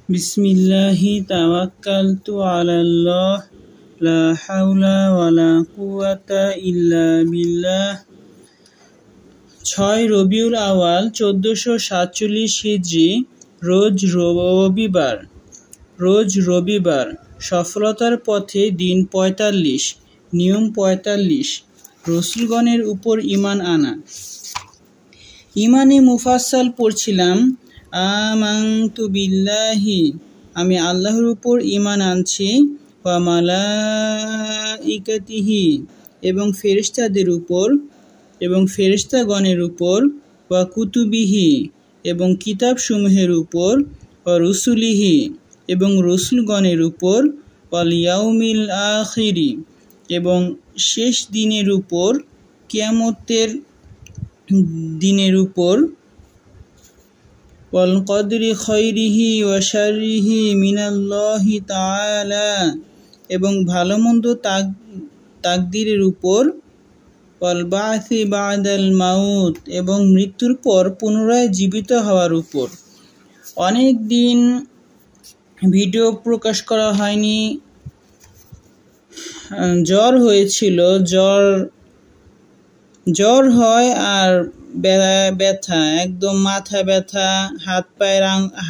বিসমিল্লাহি তাওয়াক্কালতু আলাল্লাহ লা হাওলা ওয়ালা কুওয়াতা ইল্লা বিল্লাহ। 6 রবিউল আওয়াল 1447 হিজরি। রোজ রবিবার। সফলতার পথে দিন 45, নিয়ম 45। রসুলগণের উপর ঈমান আনা। ঈমানে মুফাসসাল পড়ছিলাম। আমানতু বিল্লাহি, আমি আল্লাহর উপর ঈমান আনছি, ওয়া মালাইকাতিহি, এবং ফেরেশতাদের উপর এবং ফেরেশতাগণের উপর, ওয়া কুতুবিহি, এবং কিতাবসমূহের উপর, ওয়া রুসুলিহি, এবং রসুলগণের উপর, ওয়াল ইয়াউমিল আখিরি, এবং শেষ দিনের উপর, কিয়ামতের দিনের উপর, ওয়াল কদরি খায়রিহি ওয়া শাররিহি মিনাল্লাহি তাআলা, এবং ভালো মন্দ তাকদীরের উপর, ওয়াল বা'সি বা'দাল মাউত, এবং মৃত্যুর পর পুনরায় জীবিত হওয়ার উপর। অনেক দিন ভিডিও প্রকাশ করা হয়নি। জ্বর হয়েছিল, জ্বর হয় আর ব্যথা, একদম মাথা ব্যথা,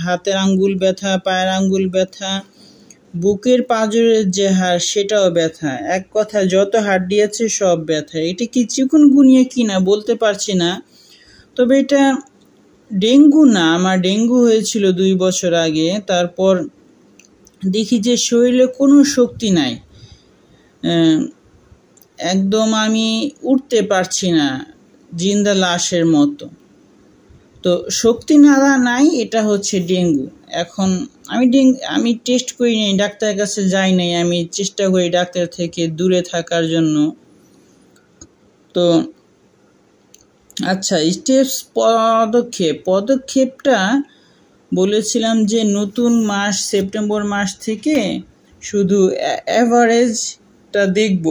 হাতের আঙ্গুল ব্যথা, পায়ের আঙ্গুল ব্যথা, বুকের পাঁজরের যে হাড় সেটাও ব্যথা, এক কথা যত হাড্ডি আছে সব ব্যথা। এটা কি চিকুনগুনিয়া কিনা বলতে পারছি না, তবে এটা ডেঙ্গু না। আমার ডেঙ্গু হয়েছিল 2 বছর আগে। তারপর দেখি যে শরীরে কোনো শক্তি নাই, একদম আমি উঠতে পারছি না, জিন্দা লাশের মতো। তো শক্তি নাই, এটা হচ্ছে ডেঙ্গু। এখন আমি টেস্ট করি নাই, ডাক্তারের কাছে যাই নাই, আমি চেষ্টা করি ডাক্তার থেকে দূরে থাকার জন্য। তো আচ্ছা, স্টেপস, পদক্ষেপটা বলেছিলাম যে নতুন মাস সেপ্টেম্বর মাস থেকে শুধু অ্যাভারেজটা দেখব।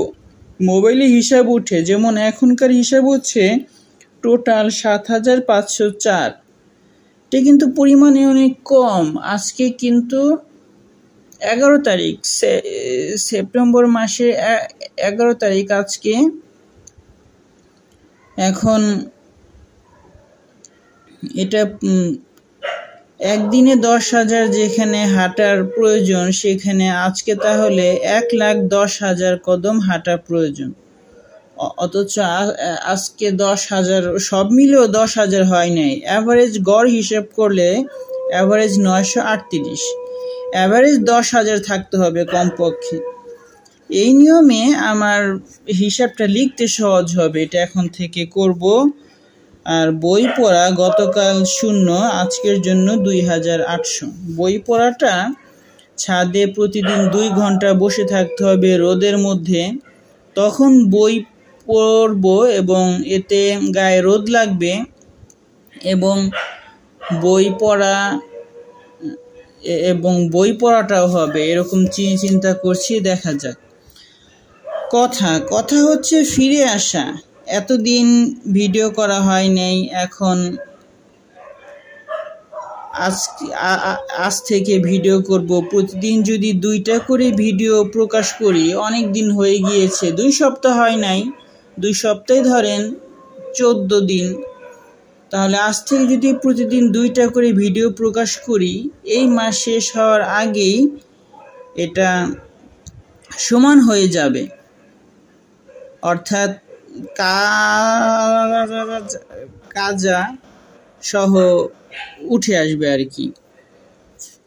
মোবাইলে হিসাব উঠে, যেমন এখনকার হিসাব হচ্ছে টোটাল 7504। এটা কিন্তু পরিমাণে অনেক কম। আজকে কিন্তু 11 তারিখ, সেপ্টেম্বর মাসের 11 তারিখ আজকে। এখন এটা একদিনে 10,000 যেখানে হাঁটার প্রয়োজন, সেখানে আজকে তাহলে 1,10,000 কদম হাঁটা প্রয়োজন। অথচ আজকে 10,000, সব মিলেও 10,000 হয় নাই। অ্যাভারেজ গড় হিসেব করলে অ্যাভারেজ 938, অ্যাভারেজ 10,000 থাকতে হবে কমপক্ষে। এই নিয়মে আমার হিসাবটা লিখতে সহজ হবে, এটা এখন থেকে করব। আর বই পড়া গতকাল 0, আজকের জন্য 2,800। বই পড়াটা ছাদে প্রতিদিন 2 ঘন্টা বসে থাকতে হবে রোদের মধ্যে, তখন বই পড়ব এবং এতে গায়ে রোদ লাগবে এবং বই পড়াটাও হবে, এরকম চিন্তা করছি, দেখা যাক। কথা হচ্ছে ফিরে আসা। এতদিন ভিডিও করা হয় নাই, এখন আজ থেকে ভিডিও করব। প্রতিদিন যদি 2টা করে ভিডিও প্রকাশ করি, অনেক দিন হয়ে গিয়েছে, 2 সপ্তাহ হয় নাই, 2 সপ্তাহে ধরেন 14 দিন। তাহলে আজ থেকে যদি প্রতিদিন 2টা করে ভিডিও প্রকাশ করি, এই মাস শেষ হওয়ার আগেই এটা সমান হয়ে যাবে, অর্থাৎ কাজা সহ উঠে আসবে আর কি।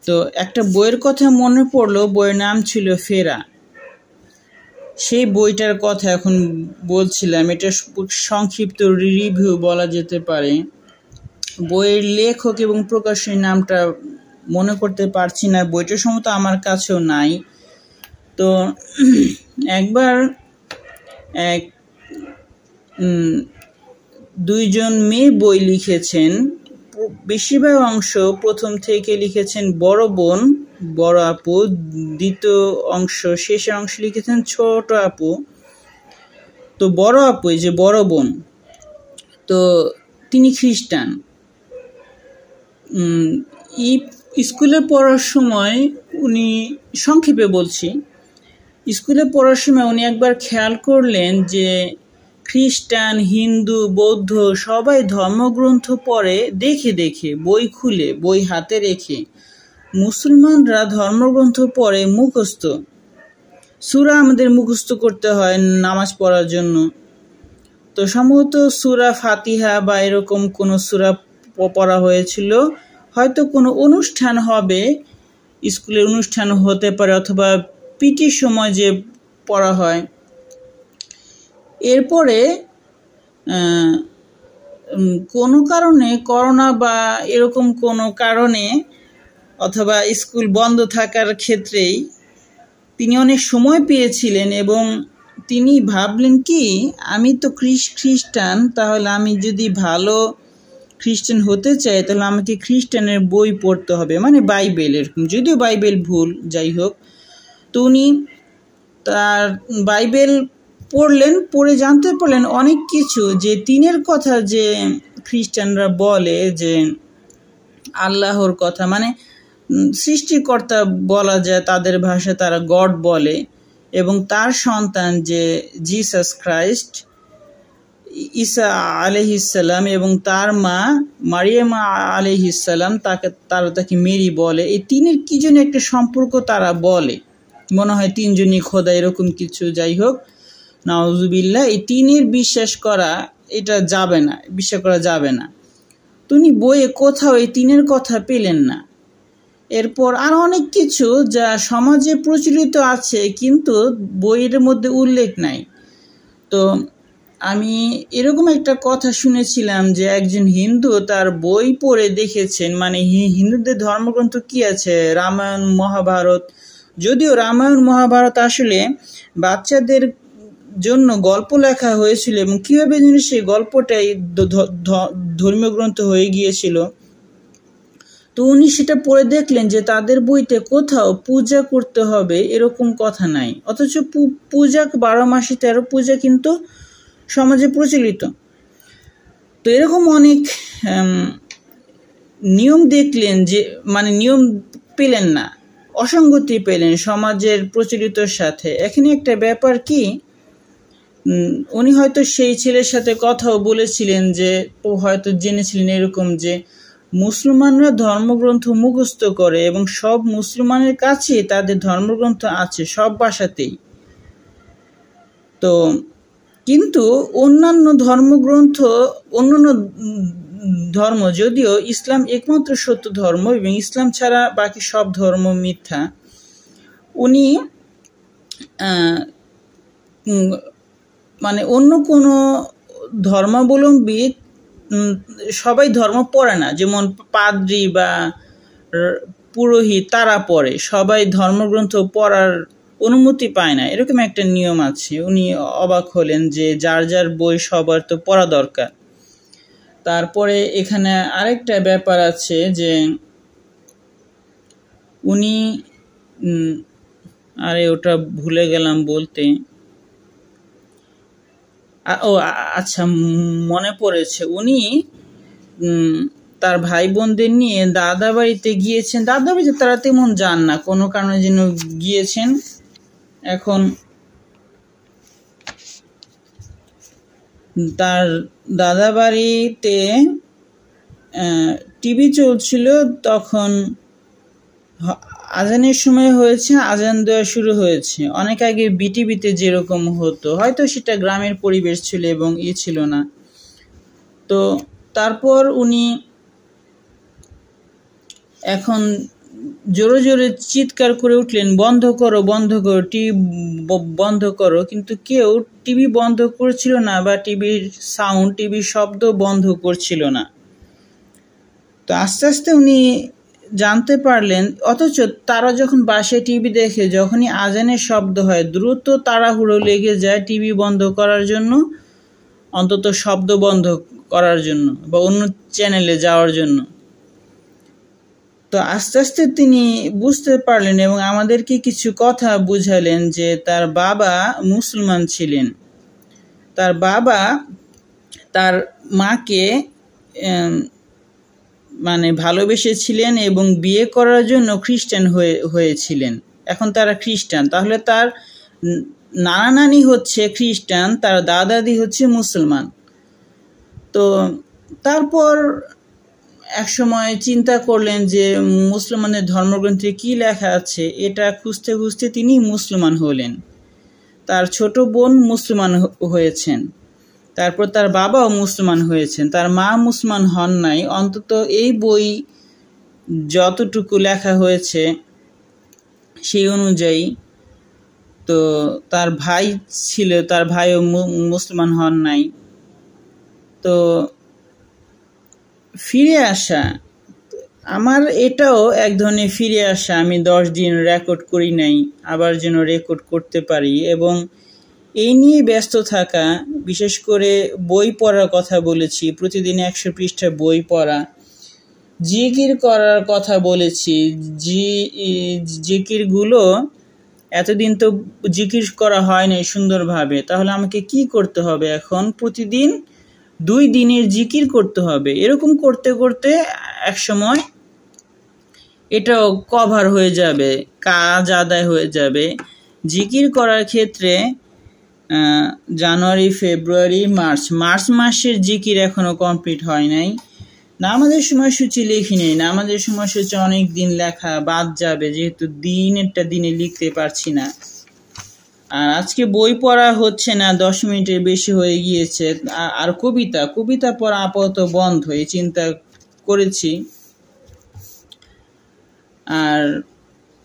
তো একটা বইয়ের কথা মনে পড়লো, বইয়ের নাম ছিল ফেরা। সেই বইটার কথা এখন বলছিলাম, এটা সংক্ষিপ্ত রিভিউ বলা যেতে পারে। বইয়ের লেখক এবং প্রকাশনীর নামটা মনে করতে পারছি না, বইটা সম্ভবত আমার কাছেও নাই। তো একবার 2জন মেয়ে বই লিখেছেন। বেশিরভাগ অংশ প্রথম থেকে লিখেছেন বড় বোন, বড় আপু। দ্বিতীয় অংশ, শেষের অংশ লিখেছেন ছোট আপু। তো বড় আপু, এই যে বড় বোন, তো তিনি খ্রিস্টান। স্কুলে পড়ার সময় উনি, সংক্ষেপে বলছি, স্কুলে পড়ার সময় উনি একবার খেয়াল করলেন যে খ্রিস্টান, হিন্দু, বৌদ্ধ সবাই ধর্মগ্রন্থ পড়ে দেখে দেখে, বই খুলে, বই হাতে রেখে। মুসলমানরা ধর্মগ্রন্থ পড়ে মুখস্থ। সূরা আমাদের মুখস্থ করতে হয় নামাজ পড়ার জন্য। তো সম্ভবত সূরা ফাতিহা বা এরকম কোনো সূরা পড়া হয়েছিল, হয়তো কোনো অনুষ্ঠান হবে, স্কুলের অনুষ্ঠান হতে পারে, অথবা পিটির সময় যে পড়া হয়। এরপরে কোনো কারণে, করোনা বা এরকম কোনো কারণে, অথবা স্কুল বন্ধ থাকার ক্ষেত্রেই তিনি অনেক সময় পেয়েছিলেন এবং তিনি ভাবলেন কি, আমি তো খ্রিস্টান, তাহলে আমি যদি ভালো খ্রিস্টান হতে চাই তাহলে আমাকে খ্রিস্টানের বই পড়তে হবে, মানে বাইবেল, এরকম, যদিও বাইবেল ভুল, যাই হোক। তো উনি তার বাইবেল পড়লেন, পড়ে জানতে পারলেন অনেক কিছু, যে তিনের কথা যে খ্রিস্টানরা বলে, যে আল্লাহর কথা, মানে সৃষ্টিকর্তা বলা যায় তাদের ভাষায়, তারা গড বলে, এবং তার সন্তান যে জিসাস খ্রাইস্ট, ঈসা আলাইহিসসালাম, এবং তার মা মারিয়াম আলাইহিসসালাম, তারা তাকে মেরি বলে। এই তিনের কি যেন একটা সম্পর্ক তারা বলে, মনে হয় তিনজনই খোদা, এরকম কিছু, যাই হোক, নাউজুবিল্লাহ। এই তিনের বিশ্বাস করা, এটা যাবে না, বিশ্বাস করা যাবে না। তিনি বইয়ে কোথাও এই তিনের কথা পেলেন না। এরপর আর অনেক কিছু যা সমাজে প্রচলিত আছে কিন্তু বইয়ের মধ্যে উল্লেখ নাই। তো আমি এরকম একটা কথা শুনেছিলাম যে একজন হিন্দু তার বই পড়ে দেখেছেন, মানে হিন্দুদের ধর্মগ্রন্থ কি আছে, রামায়ণ, মহাভারত, যদিও রামায়ণ মহাভারত আসলে বাচ্চাদের জন্য গল্প লেখা হয়েছিল, এবং কীভাবে যেন সেই গল্পটাই ধর্মীয় গ্রন্থ হয়ে গিয়েছিল। তো উনি সেটা পড়ে দেখলেন যে তাদের বইতে কোথাও পূজা করতে হবে এরকম কথা নাই, অথচ পূজা 12 মাসে 13 পূজা কিন্তু সমাজে প্রচলিত। তো এরকম অনেক নিয়ম দেখলেন, যে মানে নিয়ম পেলেন না, অসঙ্গতি পেলেন সমাজের প্রচলিতর সাথে। এখানে একটা ব্যাপার কি, উনি হয়তো সেই ছেলের সাথে কথাও বলেছিলেন, যে হয়তো জেনেছিলেন এরকম যে মুসলমানরা ধর্মগ্রন্থ মুখস্থ করে, এবং সব মুসলমানের কাছে তাদের ধর্মগ্রন্থ আছে সব ভাষাতেই। তো কিন্তু অন্যান্য ধর্মগ্রন্থ, অন্যান্য ধর্ম, যদিও ইসলাম একমাত্র সত্য ধর্ম এবং ইসলাম ছাড়া বাকি সব ধর্ম মিথ্যা, উনি মানে অন্য কোনো ধর্মাবলম্বী সবাই ধর্ম পড়ে না, যেমন পাদ্রী বা পুরোহিত তারা পড়ে, সবাই ধর্মগ্রন্থ পড়ার অনুমতি পায় না, এরকম একটা নিয়ম আছে। উনি অবাক হলেন যে যার যার বই সবার তো পড়া দরকার। তারপরে এখানে আরেকটা ব্যাপার আছে যে উনি, আরে ওটা ভুলে গেলাম বলতে, ও আচ্ছা মনে পড়েছে, উনি তার ভাই বোনদের নিয়ে দাদা বাড়িতে গিয়েছেন। দাদা বাড়িতে তারা তেমন যান না, কোনো কারণে যেন গিয়েছেন। এখন তার দাদা বাড়িতে টিভি চলছিল, তখন আজানের সময় হয়েছে, আজান দেওয়া শুরু হয়েছে। অনেক আগে বিটিভিতে যেরকম হতো, হয়তো সেটা গ্রামের পরিবেশ ছিল এবং ছিল না। তো তারপর উনি এখন জোরে জোরে চিৎকার করে উঠলেন, বন্ধ করো, বন্ধ করো, টিভি বন্ধ করো। কিন্তু কেউ টিভি বন্ধ করছিল না, বা টিভির সাউন্ড, টিভির শব্দ বন্ধ করছিল না। তো আস্তে আস্তে উনি জানতে পারলেন, অথচ তারা যখন বাসায় টিভি দেখে, যখনই আজানের শব্দ হয় দ্রুত তাড়াহুড়ো লেগে যায় টিভি বন্ধ করার জন্য, অন্তত শব্দ বন্ধ করার জন্য বা অন্য চ্যানেলে যাওয়ার জন্য। তো আস্তে আস্তে তিনি বুঝতে পারলেন এবং আমাদেরকে কিছু কথা বুঝালেন যে তার বাবা মুসলমান ছিলেন। তার বাবা তার মাকে মানে ভালোবেসেছিলেন এবং বিয়ে করার জন্য খ্রিস্টান হয়েছিলেন। এখন তারা খ্রিস্টান, তাহলে তার নানা নানি হচ্ছে খ্রিস্টান, তার দাদাদি হচ্ছে মুসলমান। তো তারপর এক সময় চিন্তা করলেন যে মুসলমানের ধর্মগ্রন্থে কি লেখা আছে, এটা খুঁজতে খুঁজতে তিনি মুসলমান হলেন। তার ছোট বোন মুসলমান হয়েছেন, তারপর তার বাবাও মুসলমান হয়েছেন, তার মা মুসলমান হন নাই। অন্তত এই বই যতটুকু লেখা হয়েছে সেই অনুযায়ী। তো তার ভাই ছিল, তার ভাইও মুসলমান হন নাই। তো ফিরে আসা, আমার এটাও এক ধরনের ফিরে আসা। আমি 10 দিন রেকর্ড করি নাই, আবার যেন রেকর্ড করতে পারি, এবং এই নিয়ে ব্যস্ত থাকা। বিশেষ করে বই পড়ার কথা বলেছি, প্রতিদিন 100 পৃষ্ঠা বই পড়া। জিকির করার কথা বলেছি, জিকিরগুলো এতদিন তো জিকির করা হয় নাই সুন্দরভাবে, তাহলে আমাকে কি করতে হবে এখন? প্রতিদিন 2 দিনের জিকির করতে হবে। এরকম করতে করতে এক সময় এটাও কভার হয়ে যাবে, কাজ আদায় হয়ে যাবে। জিকির করার ক্ষেত্রে জানুয়ারি, ফেব্রুয়ারি, মার্চ মাসের জিকির এখনো কমপ্লিট হয় নাই। নামাজের সময়সূচি লিখি নেই, নামাজের সময়সূচি অনেক দিন লেখা বাদ যাবে, যেহেতু দিনেরটা দিনে লিখতে পারছি না। আর আজকে বই পড়া হচ্ছে না, 10 মিনিটের বেশি হয়ে গিয়েছে। আর কবিতা পড়া আপাতত বন্ধ, এই চিন্তা করেছি। আর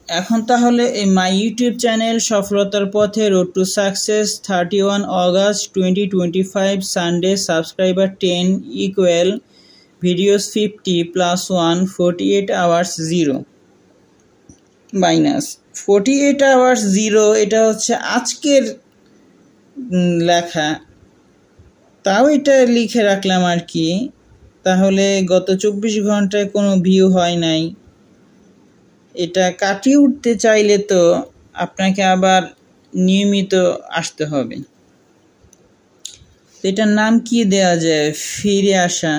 এখন তাহলে এই মাই ইউটিউব চ্যানেল সফলতার পথে, road to success, 31 August 2025, Sunday, subscriber 10 equal videos 50 + 1 48 hours 0 minus 48 hours 0। এটা হচ্ছে আজকের লেখা, তাও এটা লিখে রাখলাম আর কি। তাহলে গত 24 ঘন্টায় কোনো ভিউ হয় নাই। এটা কাটিয়ে উঠতে চাইলে তো আপনাকে আবার নিয়মিত আসতে হবে। এটার নাম কি দেয়া যায়? ফিরে আসা।